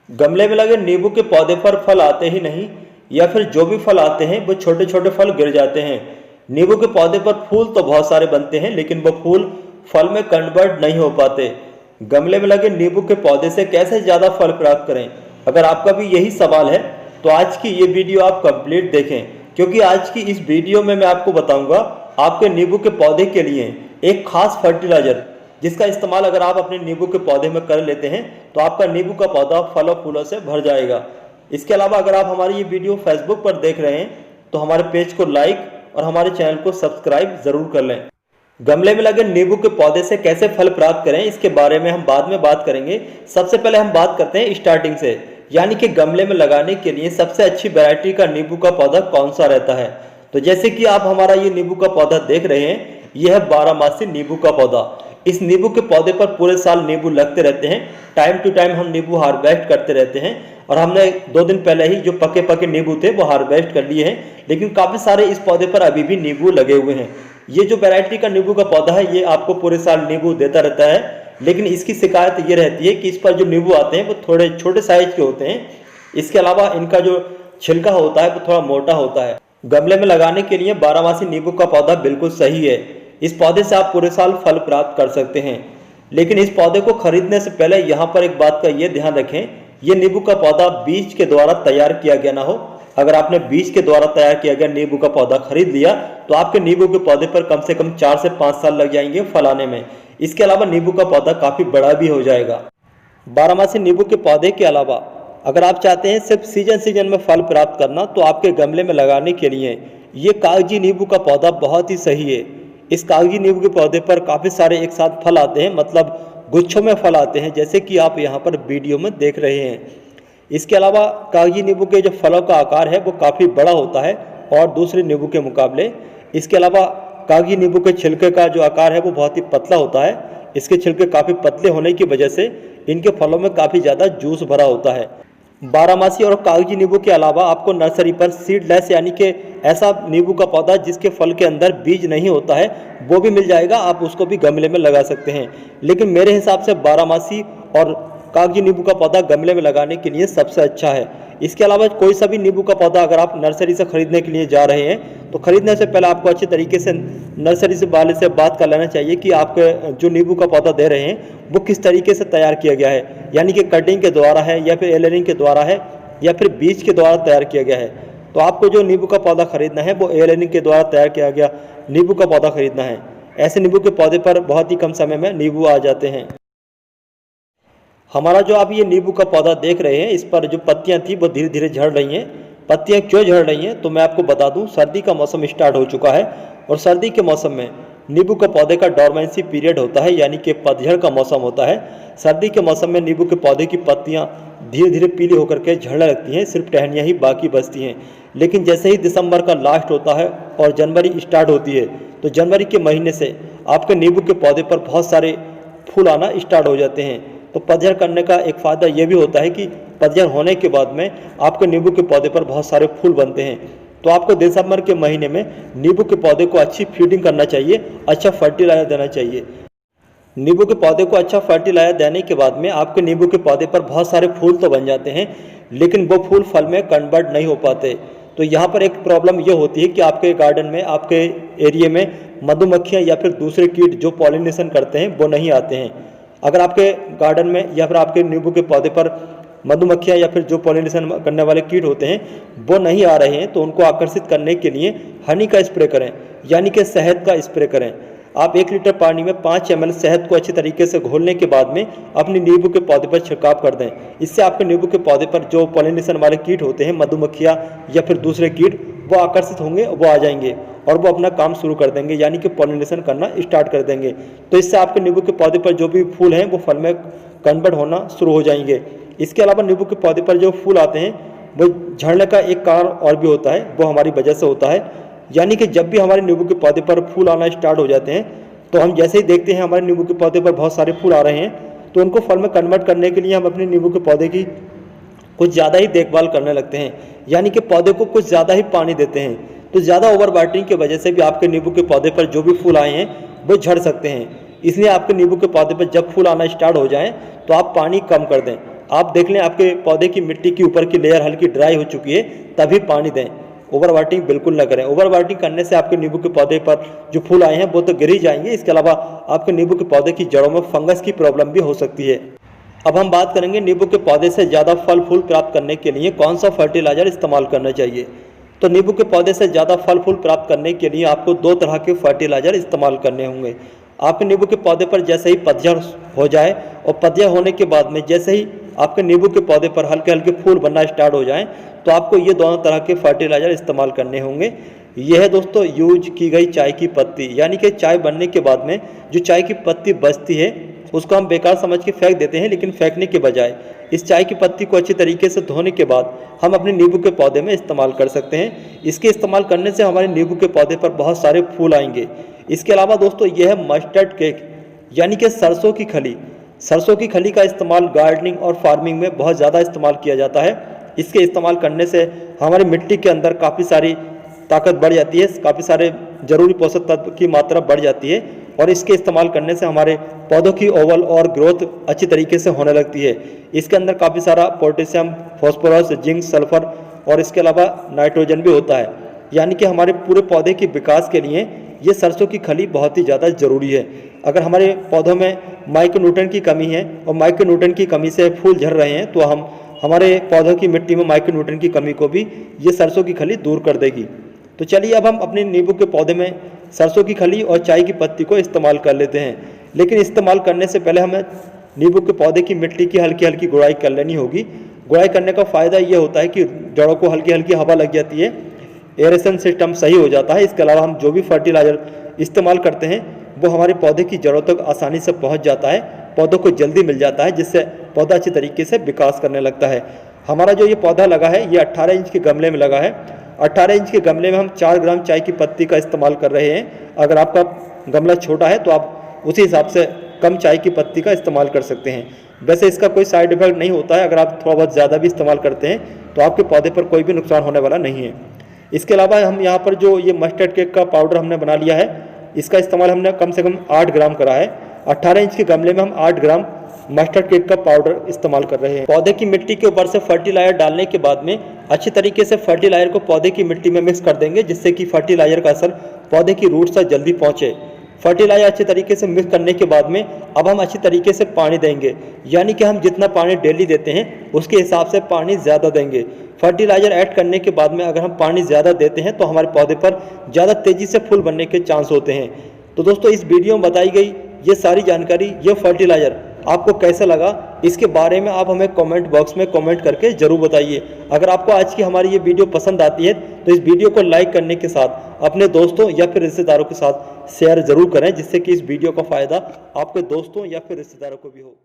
गमले में लगे नींबू के पौधे पर फल आते ही नहीं, या फिर जो भी फल आते हैं वो छोटे छोटे फल गिर जाते हैं। नींबू के पौधे पर फूल तो बहुत सारे बनते हैं, लेकिन वो फूल फल में कन्वर्ट नहीं हो पाते। गमले में लगे नींबू के पौधे से कैसे ज़्यादा फल प्राप्त करें? अगर आपका भी यही सवाल है तो आज की ये वीडियो आप कंप्लीट देखें, क्योंकि आज की इस वीडियो में मैं आपको बताऊंगा आपके नींबू के पौधे के लिए एक खास फर्टिलाइजर, जिसका इस्तेमाल अगर आप अपने नींबू के पौधे में कर लेते हैं तो आपका नींबू का पौधा फलों फूलों से भर जाएगा। इसके अलावा अगर आप हमारी ये वीडियो फेसबुक पर देख रहे हैं तो हमारे पेज को लाइक और हमारे चैनल को सब्सक्राइब जरूर कर लें। गमले में लगे नींबू के पौधे से कैसे फल प्राप्त करें, इसके बारे में हम बाद में बात करेंगे। सबसे पहले हम बात करते हैं स्टार्टिंग से, यानी कि गमले में लगाने के लिए सबसे अच्छी वैरायटी का नींबू का पौधा कौन सा रहता है। तो जैसे कि आप हमारा ये नींबू का पौधा देख रहे हैं, यह है 12 नींबू का पौधा। इस नींबू के पौधे पर पूरे साल नींबू लगते रहते हैं। टाइम टू टाइम हम नींबू हार्वेस्ट करते रहते हैं, और हमने 2 दिन पहले ही जो पके पके नींबू थे वो हार्वेस्ट कर लिए हैं, लेकिन काफ़ी सारे इस पौधे पर अभी भी नींबू लगे हुए हैं। ये जो वैरायटी का नींबू का पौधा है ये आपको पूरे साल नींबू देता रहता है, लेकिन इसकी शिकायत ये रहती है कि इस पर जो नींबू आते हैं वो थोड़े छोटे साइज के होते हैं। इसके अलावा इनका जो छिलका होता है वो थोड़ा मोटा होता है। गमले में लगाने के लिए 12 नींबू का पौधा बिल्कुल सही है। इस पौधे से आप पूरे साल फल प्राप्त कर सकते हैं, लेकिन इस पौधे को खरीदने से पहले यहाँ पर एक बात का ये ध्यान रखें, ये नींबू का पौधा बीज के द्वारा तैयार किया गया ना हो। अगर आपने बीज के द्वारा तैयार किया गया नींबू का पौधा खरीद लिया तो आपके नींबू के पौधे पर कम से कम 4 से 5 साल लग जाएंगे फल आने में। इसके अलावा नींबू का पौधा काफ़ी बड़ा भी हो जाएगा। 12 नींबू के पौधे के अलावा अगर आप चाहते हैं सिर्फ सीजन में फल प्राप्त करना, तो आपके गमले में लगाने के लिए ये कागजी नींबू का पौधा बहुत ही सही है। इस कागजी नींबू के पौधे पर काफ़ी सारे एक साथ फल आते हैं, मतलब गुच्छों में फल आते हैं, जैसे कि आप यहाँ पर वीडियो में देख रहे हैं। इसके अलावा कागजी नींबू के जो फलों का आकार है वो काफ़ी बड़ा होता है और दूसरे नींबू के मुकाबले। इसके अलावा कागजी नींबू के छिलके का जो आकार है वो बहुत ही पतला होता है। इसके छिलके काफ़ी पतले होने की वजह से इनके फलों में काफ़ी ज़्यादा जूस भरा होता है। 12 और कागजी नींबू के अलावा आपको नर्सरी पर सीडलेस यानी कि ऐसा नींबू का पौधा जिसके फल के अंदर बीज नहीं होता है वो भी मिल जाएगा। आप उसको भी गमले में लगा सकते हैं, लेकिन मेरे हिसाब से 12 और कागजी नींबू का पौधा गमले में लगाने के लिए सबसे अच्छा है। इसके अलावा कोई सा भी नींबू का पौधा अगर आप नर्सरी से खरीदने के लिए जा रहे हैं तो खरीदने से पहले आपको अच्छे तरीके से नर्सरी से वाले से बात कर लेना चाहिए कि आपके जो नींबू का पौधा दे रहे हैं वो किस तरीके से तैयार किया गया है, यानी कि कटिंग के द्वारा है या फिर एलरिंग के द्वारा है या फिर बीज के द्वारा तैयार किया गया है। तो आपको जो नींबू का पौधा खरीदना है वो एलरिंग के द्वारा तैयार किया गया नींबू का पौधा खरीदना है। ऐसे नींबू के पौधे पर बहुत ही कम समय में नींबू आ जाते हैं। हमारा जो आप ये नींबू का पौधा देख रहे हैं, इस पर जो पत्तियां थी वो धीरे धीरे झड़ रही हैं। पत्तियां क्यों झड़ रही हैं तो मैं आपको बता दूं, सर्दी का मौसम स्टार्ट हो चुका है और सर्दी के मौसम में नींबू के पौधे का डोरमेंसी पीरियड होता है, यानी कि पतझड़ का मौसम होता है। सर्दी के मौसम में नींबू के पौधे की पत्तियां धीरे धीरे पीली होकर के झड़ने लगती हैं, सिर्फ टहनियाँ ही बाकी बचती हैं। लेकिन जैसे ही दिसंबर का लास्ट होता है और जनवरी स्टार्ट होती है तो जनवरी के महीने से आपके नींबू के पौधे पर बहुत सारे फूल आना स्टार्ट हो जाते हैं। तो पतझड़ करने का एक फ़ायदा ये भी होता है कि पतझड़ होने के बाद में आपके नींबू के पौधे पर बहुत सारे फूल बनते हैं। तो आपको दिसंबर के महीने में नींबू के पौधे को अच्छी फीडिंग करना चाहिए, अच्छा फर्टिलाइजर देना चाहिए। नींबू के पौधे को अच्छा फर्टिलाइजर देने के बाद में आपके नींबू के पौधे पर बहुत सारे फूल तो बन जाते हैं, लेकिन वो फूल फल में कन्वर्ट नहीं हो पाते। तो यहाँ पर एक प्रॉब्लम ये होती है कि आपके गार्डन में, आपके एरिया में मधुमक्खियाँ या फिर दूसरे कीट जो पॉलिनेशन करते हैं वो नहीं आते हैं। अगर आपके गार्डन में या फिर आपके नींबू के पौधे पर मधुमक्खियाँ या फिर जो पॉलिनेशन करने वाले कीट होते हैं वो नहीं आ रहे हैं, तो उनको आकर्षित करने के लिए हनी का स्प्रे करें, यानी कि शहद का स्प्रे करें। आप 1 लीटर पानी में 5 ml शहद को अच्छी तरीके से घोलने के बाद में अपने नींबू के पौधे पर छिड़काव कर दें। इससे आपके नींबू के पौधे पर जो पॉलिनेशन वाले कीट होते हैं, मधुमक्खियाँ या फिर दूसरे कीट, वो आकर्षित होंगे, वो आ जाएंगे और वो अपना काम शुरू कर देंगे, यानी कि पॉलिनेशन करना स्टार्ट कर देंगे। तो इससे आपके नींबू के पौधे पर जो भी फूल हैं वो फल में कन्वर्ट होना शुरू हो जाएंगे। इसके अलावा नींबू के पौधे पर जो फूल आते हैं वो झड़ने का एक कारण और भी होता है, वो हमारी वजह से होता है। यानी कि जब भी हमारे नींबू के पौधे पर फूल आना स्टार्ट हो जाते हैं तो हम जैसे ही देखते हैं हमारे नींबू के पौधे पर बहुत सारे फूल आ रहे हैं, तो उनको फल में कन्वर्ट करने के लिए हम अपने नींबू के पौधे की कुछ ज़्यादा ही देखभाल करने लगते हैं, यानी कि पौधे को कुछ ज़्यादा ही पानी देते हैं। तो ज़्यादा ओवर वाटरिंग की वजह से भी आपके नींबू के पौधे पर जो भी फूल आए हैं वो झड़ सकते हैं। इसलिए आपके नींबू के पौधे पर जब फूल आना स्टार्ट हो जाएं तो आप पानी कम कर दें। आप देख लें आपके पौधे की मिट्टी की ऊपर की लेयर हल्की ड्राई हो चुकी है, तभी पानी दें। ओवर वाटरिंग बिल्कुल ना करें। ओवर वाटरिंग करने से आपके नींबू के पौधे पर जो फूल आए हैं वो तो गिर ही जाएंगे, इसके अलावा आपके नींबू के पौधे की जड़ों में फंगस की प्रॉब्लम भी हो सकती है। अब हम बात करेंगे नींबू के पौधे से ज़्यादा फल फूल प्राप्त करने के लिए कौन सा फर्टिलाइजर इस्तेमाल करना चाहिए। तो नींबू के पौधे से ज़्यादा फल फूल प्राप्त करने के लिए आपको 2 तरह के फर्टिलाइजर इस्तेमाल करने होंगे। आपके नींबू के पौधे पर जैसे ही पतझड़ हो जाए और पतझड़ होने के बाद में जैसे ही आपके नींबू के पौधे पर हल्के हल्के फूल बनना स्टार्ट हो जाएं, तो आपको ये दोनों तरह के फर्टिलाइजर इस्तेमाल करने होंगे। यह है दोस्तों यूज की गई चाय की पत्ती, यानी कि चाय बनने के बाद में जो चाय की पत्ती बचती है उसको हम बेकार समझ के फेंक देते हैं, लेकिन फेंकने के बजाय इस चाय की पत्ती को अच्छी तरीके से धोने के बाद हम अपने नींबू के पौधे में इस्तेमाल कर सकते हैं। इसके इस्तेमाल करने से हमारे नींबू के पौधे पर बहुत सारे फूल आएंगे। इसके अलावा दोस्तों यह है मस्टर्ड केक, यानी कि सरसों की खली। सरसों की खली का इस्तेमाल गार्डनिंग और फार्मिंग में बहुत ज़्यादा इस्तेमाल किया जाता है। इसके इस्तेमाल करने से हमारी मिट्टी के अंदर काफ़ी सारी ताकत बढ़ जाती है, काफ़ी सारे जरूरी पोषक तत्व की मात्रा बढ़ जाती है और इसके इस्तेमाल करने से हमारे पौधों की ओवल और ग्रोथ अच्छी तरीके से होने लगती है। इसके अंदर काफ़ी सारा पोटेशियम, फास्फोरस, जिंक, सल्फर और इसके अलावा नाइट्रोजन भी होता है, यानी कि हमारे पूरे पौधे के विकास के लिए ये सरसों की खली बहुत ही ज़्यादा ज़रूरी है। अगर हमारे पौधों में माइक्रोन्यूट्रिएंट की कमी है और माइक्रोन्यूट्रिएंट की कमी से फूल झड़ रहे हैं, तो हम हमारे पौधों की मिट्टी में माइक्रोन्यूट्रिएंट की कमी को भी ये सरसों की खली दूर कर देगी। तो चलिए अब हम अपने नींबू के पौधे में सरसों की खली और चाय की पत्ती को इस्तेमाल कर लेते हैं। लेकिन इस्तेमाल करने से पहले हमें नींबू के पौधे की मिट्टी की हल्की हल्की गुड़ाई कर लेनी होगी। गुड़ाई करने का फ़ायदा ये होता है कि जड़ों को हल्की हल्की हवा लग जाती है, एरेशन सिस्टम सही हो जाता है। इसके अलावा हम जो भी फर्टिलाइजर इस्तेमाल करते हैं वो हमारे पौधे की जड़ों तक आसानी से पहुंच जाता है, पौधों को जल्दी मिल जाता है, जिससे पौधा अच्छी तरीके से विकास करने लगता है। हमारा जो ये पौधा लगा है ये 18 इंच के गमले में लगा है। 18 इंच के गमले में हम 4 ग्राम चाय की पत्ती का इस्तेमाल कर रहे हैं। अगर आपका गमला छोटा है तो आप उसी हिसाब से कम चाय की पत्ती का इस्तेमाल कर सकते हैं। वैसे इसका कोई साइड इफेक्ट नहीं होता है, अगर आप थोड़ा बहुत ज़्यादा भी इस्तेमाल करते हैं तो आपके पौधे पर कोई भी नुकसान होने वाला नहीं है। इसके अलावा हम यहाँ पर जो ये मस्टर्ड केक का पाउडर हमने बना लिया है, इसका इस्तेमाल हमने कम से कम 8 ग्राम करा है। 18 इंच के गमले में हम 8 ग्राम मस्टर्ड केक का पाउडर इस्तेमाल कर रहे हैं। पौधे की मिट्टी के ऊपर से फर्टिलाइजर डालने के बाद में अच्छी तरीके से फर्टिलाइजर को पौधे की मिट्टी में मिक्स कर देंगे, जिससे कि फर्टिलाइजर का असर पौधे की रूट तक जल्दी पहुंचे। फर्टिलाइजर अच्छे तरीके से मिक्स करने के बाद में अब हम अच्छी तरीके से पानी देंगे, यानी कि हम जितना पानी डेली देते हैं उसके हिसाब से पानी ज़्यादा देंगे। फर्टिलाइजर ऐड करने के बाद में अगर हम पानी ज़्यादा देते हैं तो हमारे पौधे पर ज़्यादा तेज़ी से फूल बनने के चांस होते हैं। तो दोस्तों इस वीडियो में बताई गई ये सारी जानकारी, ये फर्टिलाइजर आपको कैसा लगा, इसके बारे में आप हमें कमेंट बॉक्स में कमेंट करके ज़रूर बताइए। अगर आपको आज की हमारी ये वीडियो पसंद आती है तो इस वीडियो को लाइक करने के साथ अपने दोस्तों या फिर रिश्तेदारों के साथ शेयर ज़रूर करें, जिससे कि इस वीडियो का फ़ायदा आपके दोस्तों या फिर रिश्तेदारों को भी हो।